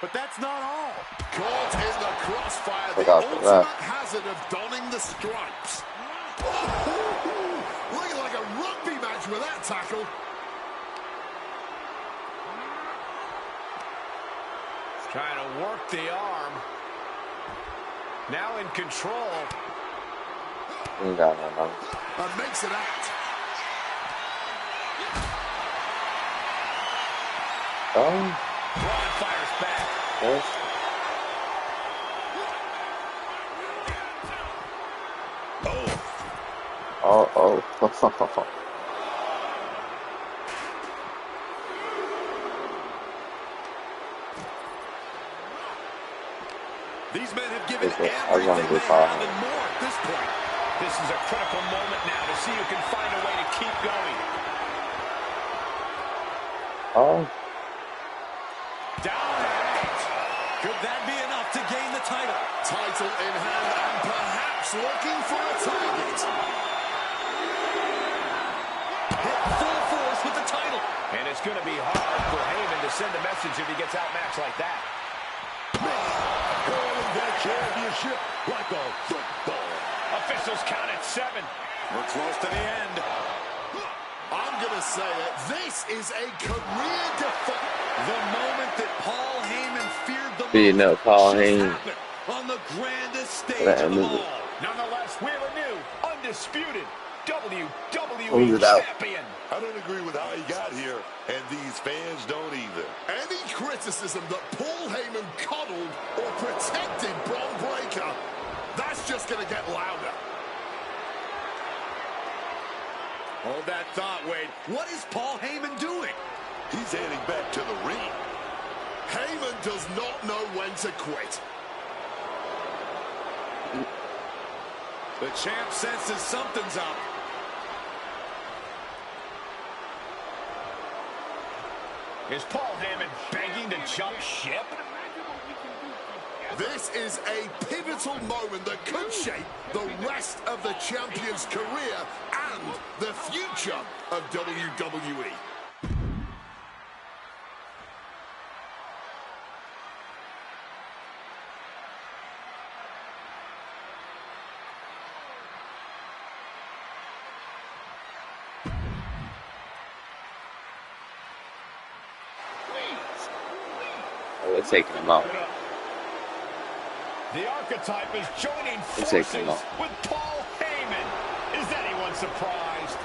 But that's not all. Caught in the crossfire, the Forgot ultimate that. hazard of donning the stripes. Oh, looking like a rugby match with that tackle. Trying to work the arm. Now in control. You got it, man. And makes it out. Oh. Braun fires back. Yes. Oh. These men have given I was gonna everything go they Paul have and more at this point. This is a critical moment now to see who can find a way to keep going. Oh. Down and out. Could that be enough to gain the title? Title in hand and perhaps looking for a target. Hit full force with the title. And it's going to be hard for Heyman to send a message if he gets outmatched like that. Holding that championship like a football. Officials count at 7. We're close to the end. I'm going to say it. This is a career-defining. The moment that Paul Heyman feared the Beating most up Paul just Heyman. happened on the grandest stage That of them ended it. all. Nonetheless, we're a new, undisputed Hold WWE it out. champion. I don't agree with how he got here, and these fans don't either. Any criticism that Paul Heyman coddled or protected Bron Breakker, that's just going to get louder. Hold that thought, Wade. What is Paul Heyman doing? He's heading back to the ring. Heyman does not know when to quit. The champ senses something's up. Is Paul Heyman begging to jump ship? This is a pivotal moment that could shape the rest of the champion's career and the future of WWE. Oh, they're taking him out. The archetype is joining They're forces taking him out. with Paul Heyman. Is anyone surprised?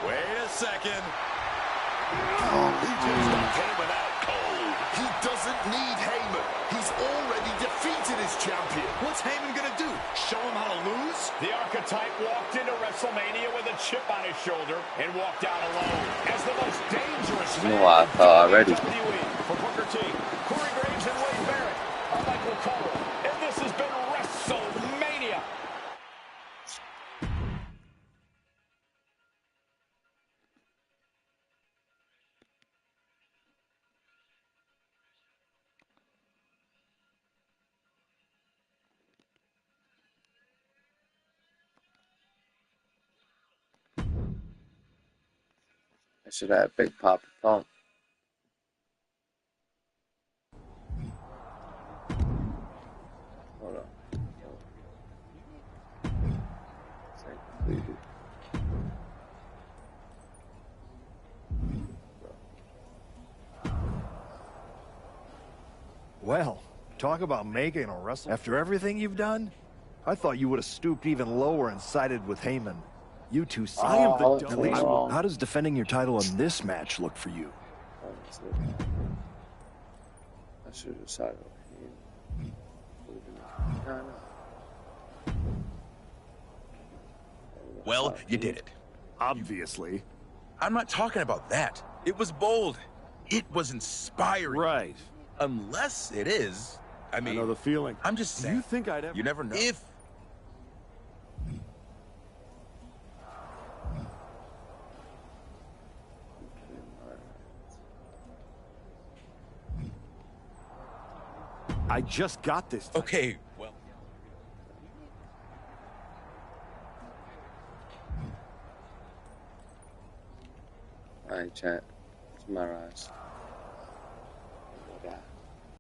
Wait a second. He just knocked Heyman out cold. He doesn't need Heyman. He's already defeated his champion. What's Heyman gonna do? Show him how to lose? The archetype walked into WrestleMania with a chip on his shoulder and walked out alone as the most dangerous You man know what I thought already. in WWE. For Booker T, Corey Graves, and Wade Barrett, I'm Michael Cole, and this has been WrestleMania. I should have Big Papa Pump. Hold on. Completed. Well, talk about making a wrestler. After everything you've done, I thought you would have stooped even lower and sided with Heyman. You two see. I am the At least, wrong. how does defending your title in this match look for you? I should have sided with him. No. Well, you did it. Obviously. I'm not talking about that. It was bold. It was inspiring. Right. Unless it is. I mean, I know the feeling. I'm just saying. You think I'd ever... You never know. If I just got this. okay, well. Alright, chat. It's MYRISE.